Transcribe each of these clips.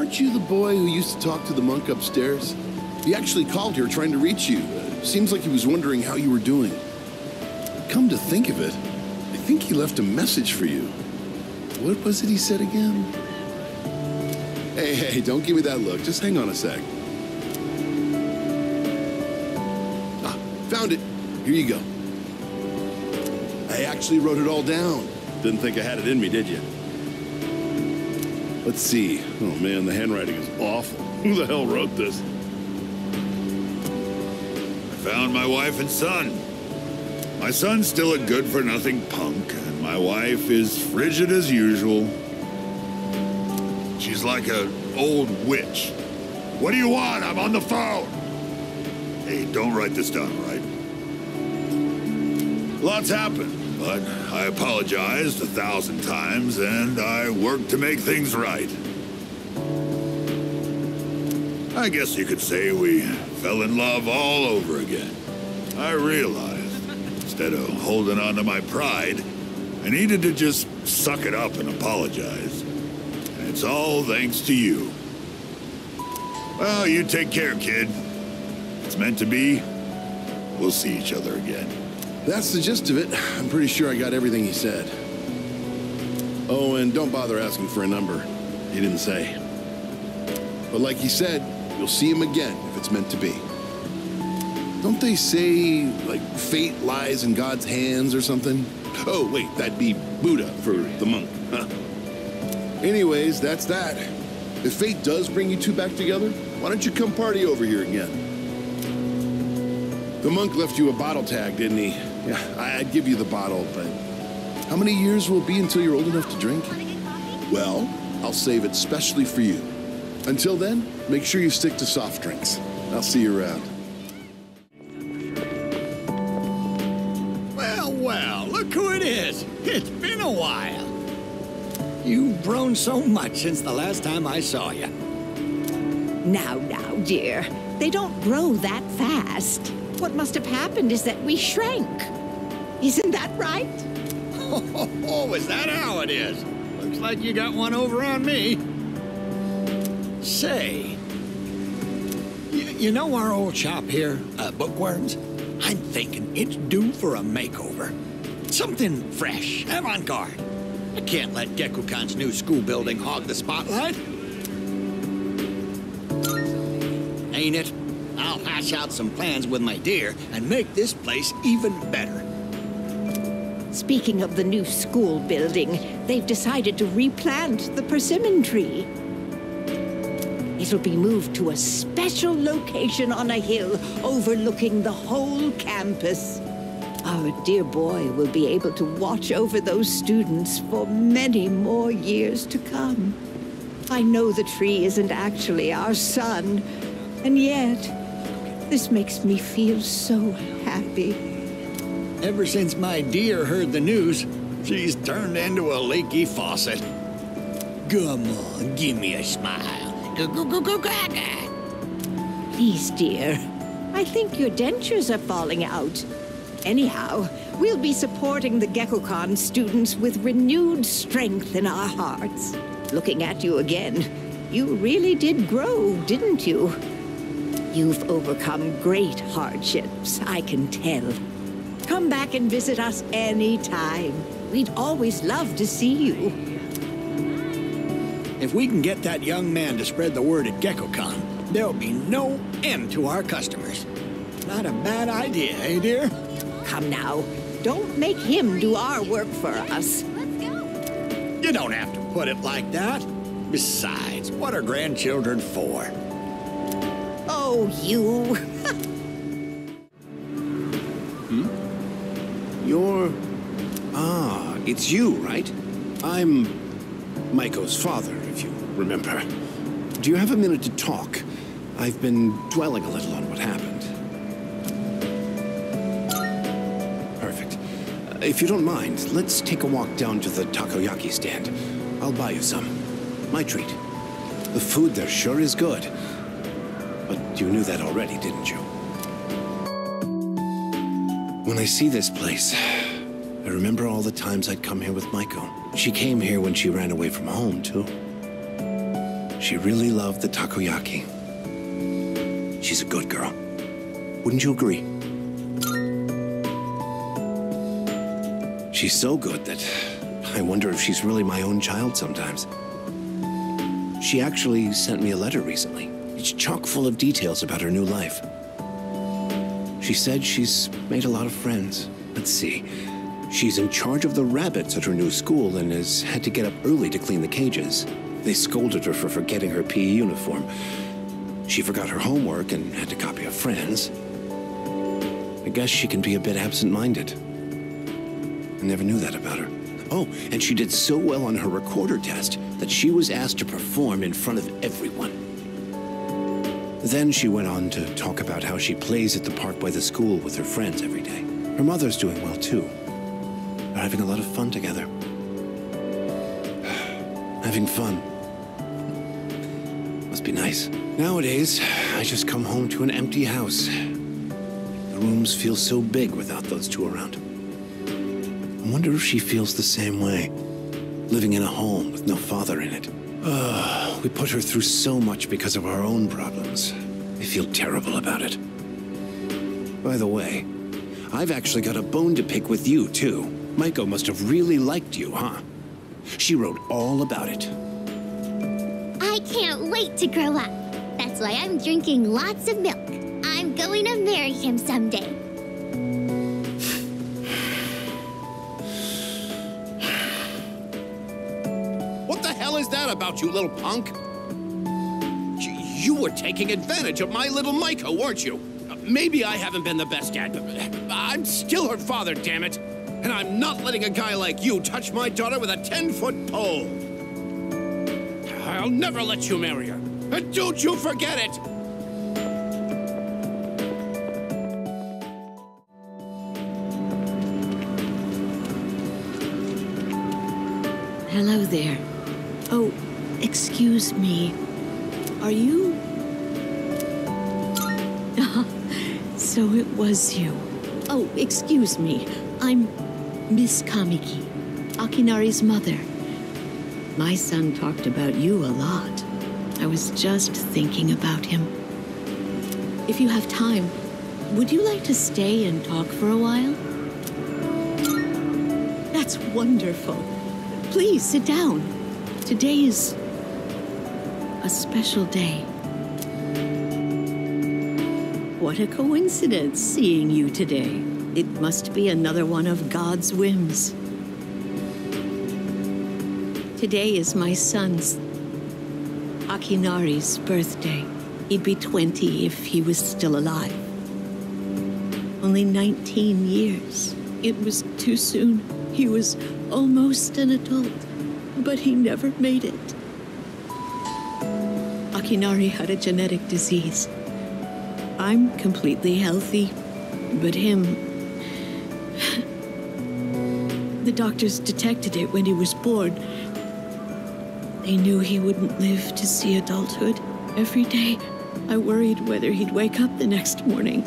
Aren't you the boy who used to talk to the monk upstairs? He actually called here trying to reach you. Seems like he was wondering how you were doing. Come to think of it, I think he left a message for you. What was it he said again? Hey, don't give me that look. Just hang on a sec. Ah, found it. Here you go. I actually wrote it all down. Didn't think I had it in me, did you? Let's see. Oh man, the handwriting is awful. Who the hell wrote this? I found my wife and son. My son's still a good-for-nothing punk, and my wife is frigid as usual. She's like an old witch. What do you want? I'm on the phone. Hey, don't write this down, all right? Lots happened, but I apologized 1,000 times, and I worked to make things right. I guess you could say we fell in love all over again. I realized, instead of holding on to my pride, I needed to just suck it up and apologize. And it's all thanks to you. Well, you take care, kid. If it's meant to be, we'll see each other again. That's the gist of it. I'm pretty sure I got everything he said. Oh, and don't bother asking for a number. He didn't say. But like he said, you'll see him again if it's meant to be. Don't they say, like, fate lies in God's hands or something? Oh, wait, that'd be Buddha for the monk, huh? Anyways, that's that. If fate does bring you two back together, why don't you come party over here again? The monk left you a bottle tag, didn't he? Yeah, I'd give you the bottle, but how many years will it be until you're old enough to drink? Well, I'll save it specially for you. Until then, make sure you stick to soft drinks. I'll see you around. Well, look who it is. It's been a while. You've grown so much since the last time I saw you. Now, dear. They don't grow that fast. What must have happened is that we shrank. Isn't that right? Oh, is that how it is? Looks like you got one over on me. Say, you know our old shop here, Bookworms? I'm thinking it's due for a makeover. Something fresh, avant-garde. I can't let Gekukan's new school building hog the spotlight. Ain't it? I'll hash out some plans with my dear and make this place even better. Speaking of the new school building, they've decided to replant the persimmon tree. It'll be moved to a special location on a hill overlooking the whole campus. Our dear boy will be able to watch over those students for many more years to come. I know the tree isn't actually our son, and yet, this makes me feel so happy. Ever since my dear heard the news, she's turned into a leaky faucet. Come on, give me a smile. Please, dear. I think your dentures are falling out. Anyhow, we'll be supporting the Gekukan students with renewed strength in our hearts. Looking at you again, you really did grow, didn't you? You've overcome great hardships, I can tell. Come back and visit us anytime. We'd always love to see you. If we can get that young man to spread the word at Gekukan, there'll be no end to our customers. Not a bad idea, eh, dear? Come now, don't make him do our work for us. You don't have to put it like that. Besides, what are grandchildren for? Oh, you. It's you, right? I'm Maiko's father, if you remember. Do you have a minute to talk? I've been dwelling a little on what happened. Perfect. If you don't mind, let's take a walk down to the takoyaki stand. I'll buy you some. My treat. The food there sure is good. But you knew that already, didn't you? When I see this place, I remember all the times I'd come here with Maiko. She came here when she ran away from home, too. She really loved the takoyaki. She's a good girl. Wouldn't you agree? She's so good that I wonder if she's really my own child sometimes. She actually sent me a letter recently. It's chock full of details about her new life. She said she's made a lot of friends. Let's see. She's in charge of the rabbits at her new school and has had to get up early to clean the cages. They scolded her for forgetting her PE uniform. She forgot her homework and had to copy a friend's. I guess she can be a bit absent-minded. I never knew that about her. Oh, and she did so well on her recorder test that she was asked to perform in front of everyone. Then she went on to talk about how she plays at the park by the school with her friends every day. Her mother's doing well, too. They're having a lot of fun together. Having fun. Must be nice. Nowadays, I just come home to an empty house. The rooms feel so big without those two around. I wonder if she feels the same way, living in a home with no father in it. We put her through so much because of our own problems. I feel terrible about it. By the way, I've actually got a bone to pick with you, too. Maiko must have really liked you, huh? She wrote all about it. I can't wait to grow up. That's why I'm drinking lots of milk. I'm going to marry him someday. What the hell is that about, you little punk? You were taking advantage of my little Maiko, weren't you? Maybe I haven't been the best dad, but I'm still her father, damn it. And I'm not letting a guy like you touch my daughter with a 10-foot pole. I'll never let you marry her. And don't you forget it! Hello there. Oh, excuse me. Are you... So it was you. Oh, excuse me. I'm Miss Kamiki, Akinari's mother. My son talked about you a lot. I was just thinking about him. If you have time, would you like to stay and talk for a while? That's wonderful. Please, sit down. Today is a special day. What a coincidence seeing you today. It must be another one of God's whims. Today is my son's, Akinari's, birthday. He'd be 20 if he was still alive. Only 19 years. It was too soon. He was almost an adult, but he never made it. Akinari had a genetic disease. I'm completely healthy, but him... The doctors detected it when he was born. They knew he wouldn't live to see adulthood. Every day, I worried whether he'd wake up the next morning.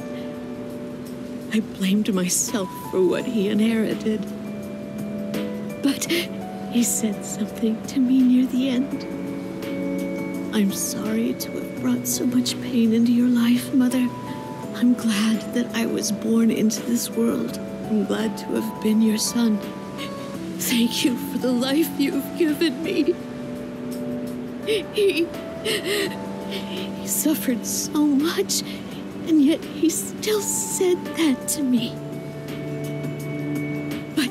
I blamed myself for what he inherited. But he said something to me near the end. I'm sorry to have brought so much pain into your life, Mother. I'm glad that I was born into this world. I'm glad to have been your son. Thank you for the life you've given me. He suffered so much, and yet he still said that to me. But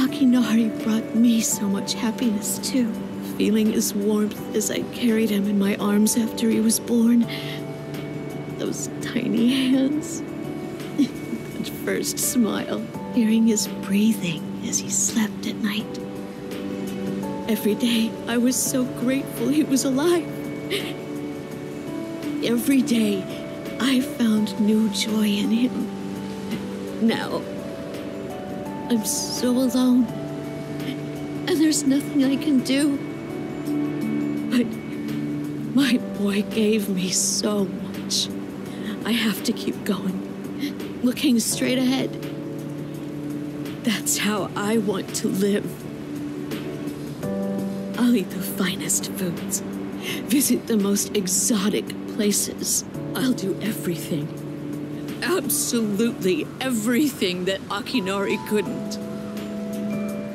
Akinari brought me so much happiness, too. Feeling his warmth as I carried him in my arms after he was born. Those tiny hands. That first smile. Hearing his breathing as he slept at night. Every day, I was so grateful he was alive. Every day, I found new joy in him. Now, I'm so alone. And there's nothing I can do. But my boy gave me so much. I have to keep going, looking straight ahead. That's how I want to live. I'll eat the finest foods, visit the most exotic places. I'll do everything, absolutely everything that Akinari couldn't.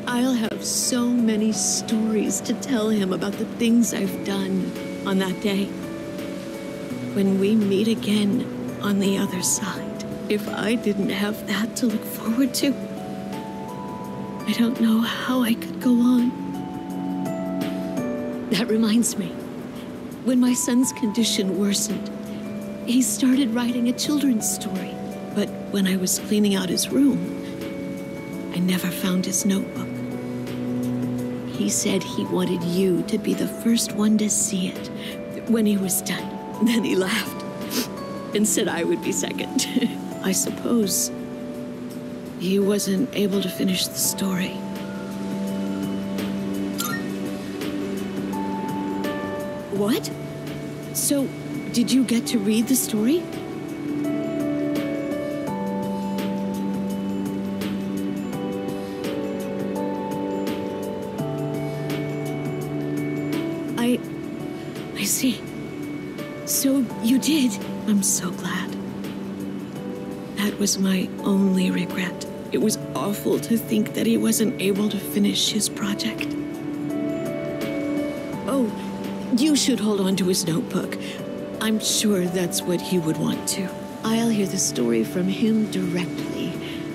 I'll have so many stories to tell him about the things I've done on that day. When we meet again on the other side, if I didn't have that to look forward to, I don't know how I could go on. That reminds me, when my son's condition worsened, he started writing a children's story. But when I was cleaning out his room, I never found his notebook. He said he wanted you to be the first one to see it when he was done. Then he laughed and said I would be second. I suppose he wasn't able to finish the story. What? So, did you get to read the story? I see. So you did. I'm so glad. That was my only regret. It was awful to think that he wasn't able to finish his project. Oh, you should hold on to his notebook. I'm sure that's what he would want to. I'll hear the story from him directly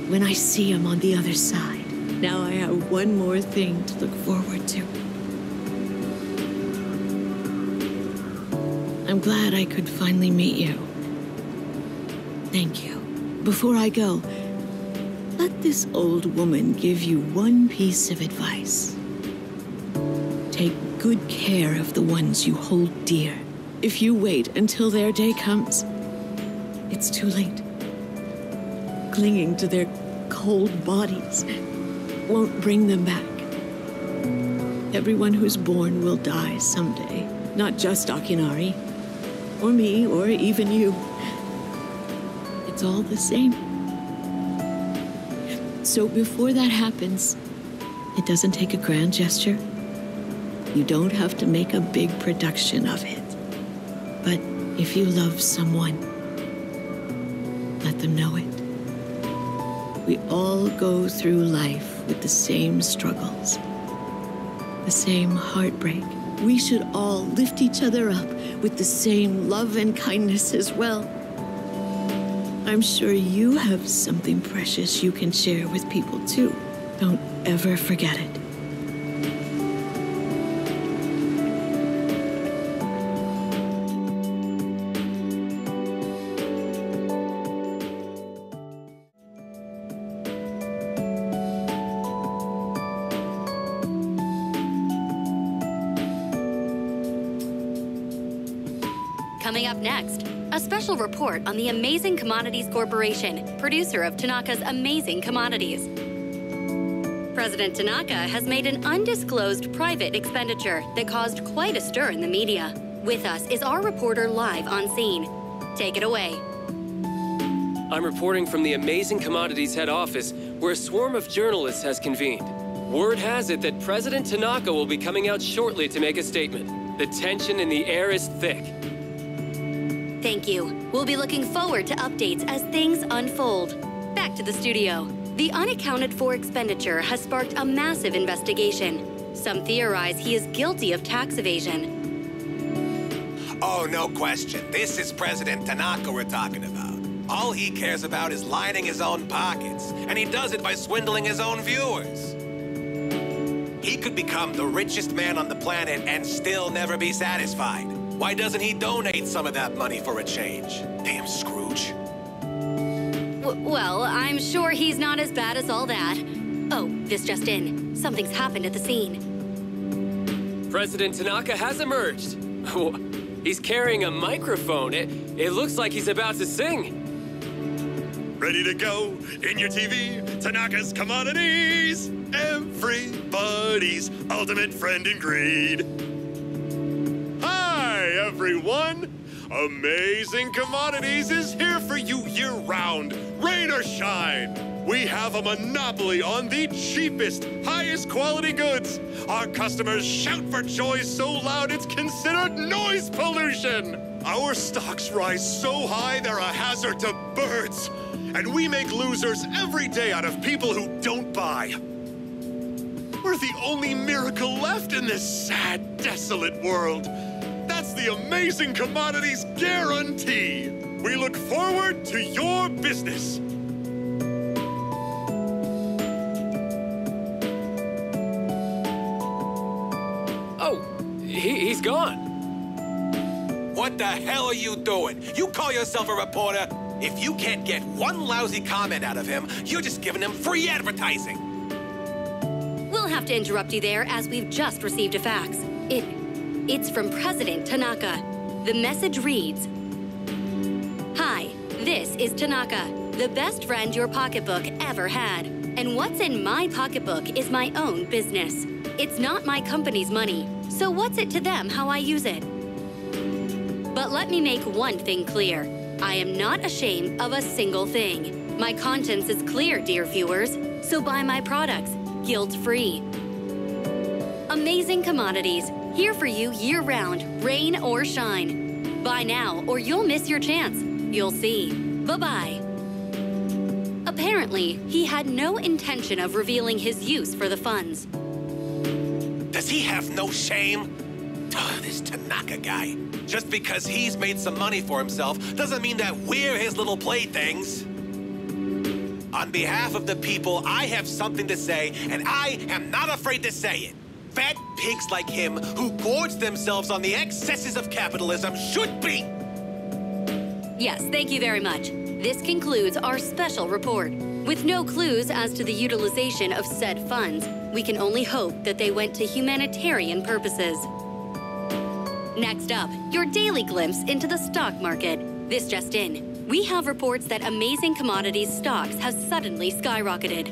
when I see him on the other side. Now I have one more thing to look forward to. I'm glad I could finally meet you. Thank you. Before I go, let this old woman give you one piece of advice. Take good care of the ones you hold dear. If you wait until their day comes, it's too late. Clinging to their cold bodies won't bring them back. Everyone who's born will die someday. Not just Akinari, or me, or even you. It's all the same. So before that happens, it doesn't take a grand gesture. You don't have to make a big production of it. But if you love someone, let them know it. We all go through life with the same struggles, the same heartbreak. We should all lift each other up with the same love and kindness as well. I'm sure you have something precious you can share with people too. Don't ever forget it. Coming up next, a special report on the Amazing Commodities Corporation, producer of Tanaka's Amazing Commodities. President Tanaka has made an undisclosed private expenditure that caused quite a stir in the media. With us is our reporter live on scene. Take it away. I'm reporting from the Amazing Commodities head office, where a swarm of journalists has convened. Word has it that President Tanaka will be coming out shortly to make a statement. The tension in the air is thick. Thank you. We'll be looking forward to updates as things unfold. Back to the studio. The unaccounted-for expenditure has sparked a massive investigation. Some theorize he is guilty of tax evasion. Oh, no question. This is President Tanaka we're talking about. All he cares about is lining his own pockets, and he does it by swindling his own viewers. He could become the richest man on the planet and still never be satisfied. Why doesn't he donate some of that money for a change? Damn Scrooge. Well, I'm sure he's not as bad as all that. Oh, this just in. Something's happened at the scene. President Tanaka has emerged. He's carrying a microphone. It looks like he's about to sing. Ready to go in your TV, Tanaka's Commodities, everybody's ultimate friend in greed. Hi, everyone. Amazing Commodities is here for you year-round, rain or shine. We have a monopoly on the cheapest, highest quality goods. Our customers shout for joy so loud it's considered noise pollution. Our stocks rise so high they're a hazard to birds. And we make losers every day out of people who don't buy. We're the only miracle left in this sad, desolate world. That's the Amazing Commodities guarantee. We look forward to your business. Oh, he's gone. What the hell are you doing? You call yourself a reporter? If you can't get one lousy comment out of him, you're just giving him free advertising. We'll have to interrupt you there as we've just received a fax. It's from President Tanaka. The message reads, "Hi, this is Tanaka, the best friend your pocketbook ever had. And what's in my pocketbook is my own business. It's not my company's money, so what's it to them how I use it? But let me make one thing clear. I am not ashamed of a single thing. My conscience is clear, dear viewers, so buy my products, guilt-free. Amazing Commodities, here for you year-round, rain or shine. Buy now or you'll miss your chance. You'll see. Bye-bye." Apparently, he had no intention of revealing his use for the funds. Does he have no shame? This Tanaka guy. Just because he's made some money for himself doesn't mean that we're his little playthings. On behalf of the people, I have something to say, and I am not afraid to say it. Fat pigs like him who gorge themselves on the excesses of capitalism should be. Yes, thank you very much. This concludes our special report. With no clues as to the utilization of said funds, we can only hope that they went to humanitarian purposes. Next up, your daily glimpse into the stock market. This just in. We have reports that Amazing Commodities stocks have suddenly skyrocketed.